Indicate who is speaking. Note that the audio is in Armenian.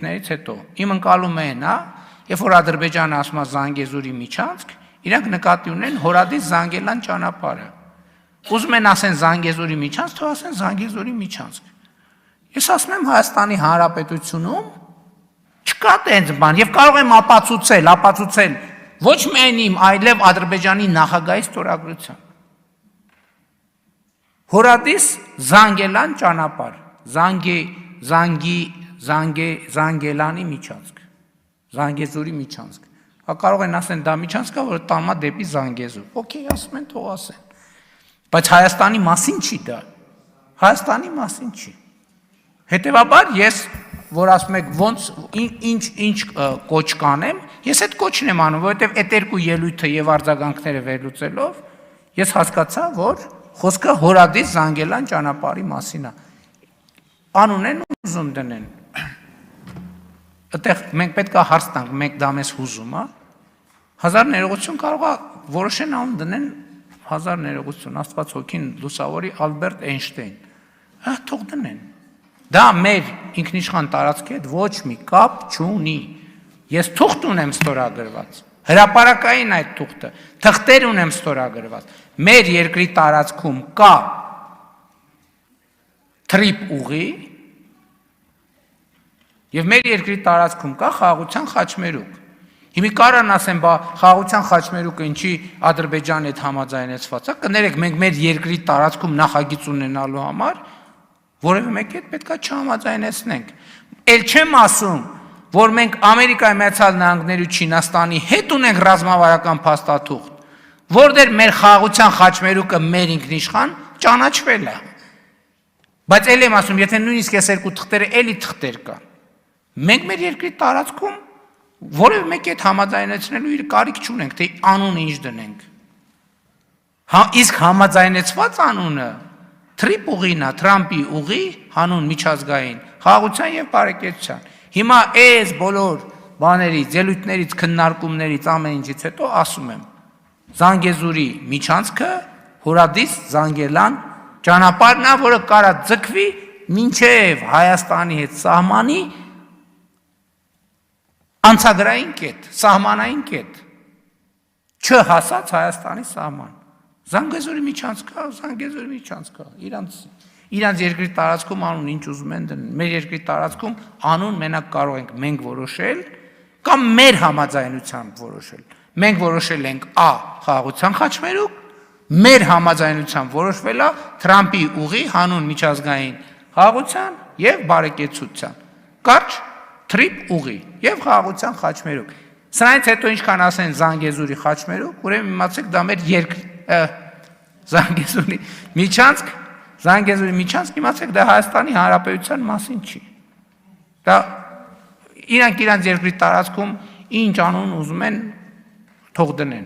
Speaker 1: ներից հետո իմ ընկալում է նա, երբ որ Ադրբեջանը ասում է Զանգեզուրի միջանցք, իրանք նկատի ունեն Հորադիս Զանգելան ճանապարհը։ Ուզում են ասեն Զանգեզուրի միջանցք, թող ասեն Զանգեզուրի միջանցք։ Ես ասում եմ Հայաստանի Հանրապետությունում չկա տենց բան, եւ կարող եմ ապացուցել ոչ միայն իմ, այլև Ադրբեջանի նախագահի ստորագրությամբ։ Հորադիս Զանգելան ճանապարհ, Զանգելանի միջանցք, Զանգեզուրի միջանցք։ Կարող են ասեն դա միջանցքա, որը տանում է դեպի Զանգեզուր։ Okay, ասում են, թող ասեն։ Բայց Հայաստանի մասին չի դա։ Հայաստանի մասին չի։ Հետևաբար ես, որ ասում եք ոնց ինչ կոչ կանեմ, ես այդ կոչն եմ անում, որովհետև այդ երկու ելույթը եւ արձագանքները վերլուծելով ես հասկացա, որ խոսքը Հորադիս Զանգելան ճանապարհի մասին է։ Անուն են ուզում դնեն։ Այդտեղ մենք պետք է հարց տանք, մենք դա մեզ հուզում է։ 1000 ներողություն կարող է որոշեն անուն դնեն 1000 ներողություն, Աստված հոգին լուսավորի Ալբերտ Էյնշտեյն։ Թող դնեն։ Դա մեր ինքնիշխան տարածքի հետ ոչ մի կապ չունի։ Ես թուղթ ունեմ ստորագրված։ Հրապարակային այդ թուղթը, թղթեր ունեմ ստորագրված։ Մեր երկրի տարածքում կա թրիպ ուղի եւ մեր երկրի տարածքում կա խաղաղության խաչմերուկ։ Հիմա կարան ասեն, բա խաղաղության խաչմերուկը ինչի Ադրբեջանի հետ համաձայնեցված է, կներեք, մենք մեր երկրի տարածքում նախագիծ ունենալու համար որևէ մեկի հետ պետքա չհամաձայնեցնենք։ Էլ չեմ ասում, որ մենք Ամերիկայի Միացյալ Նահանգների ու Չինաստանի հետ ունենք ռազմավարական փաստաթուղթ, որտեղ մեր խաղաղության խաչմերուկը մեր ինքնիշխան ճանաչվել է։ Բայց էլ եմ ասում, եթե նույնիսկ այս երկու թղթերը էլի թղթեր կան, մենք մեր երկրի տարածքում որևէ մեկի հետ համաձայնեցնելու իր կարիք չունենք, թե անունը ինչ դնենք։ Իսկ համաձայնեցված անունը Թրիպ ուղին է, Թրամփի ուղի, հանուն միջազգային, խաղաղության եւ բարեկեցության։ Հիմա այս բոլոր բաներից, ելույթներից, քննարկումներից, ամեն ինչից հետո ասում եմ, Զանգեզուրի միջանցքը Հորադիս Զանգելան ճանապարհն է, որը կարա ձգվի մինչև Հայաստանի հետ սահմանի անցագրային կետ, սահմանային կետ, չհասած Հայաստանի սահման։ Զանգեզուրի միջանցքա, իրանց երկրի տարածքում անուն ինչ ուզում են դնել, մեր երկրի տարածքում անուն մենակ կարող ենք մենք որոշել կամ մեր համաձայնությամբ որոշել։ Մենք որոշել ենք A խաղաղության խաչմերուկ, մեր համաձայնությամբ որոշվել է Թրամփի ուղի հանուն միջազգային խաղաղության եւ բարեկեցության։ Կարճ թրիպ ուղի եւ խաղաղության խաչմերուկ։ Սրանից հետո ինչքան ասեն Զանգեզուրի խաչմերուկ, ուրեմն իմացեք դա մեր երկրի Զանգեզուրի միջանցք իմացեք դա Հայաստանի Հանրապետության մասին չի։ Դա իրանք իրանց երկրի տարածքում ինչ անուն ուզում են թող դնեն։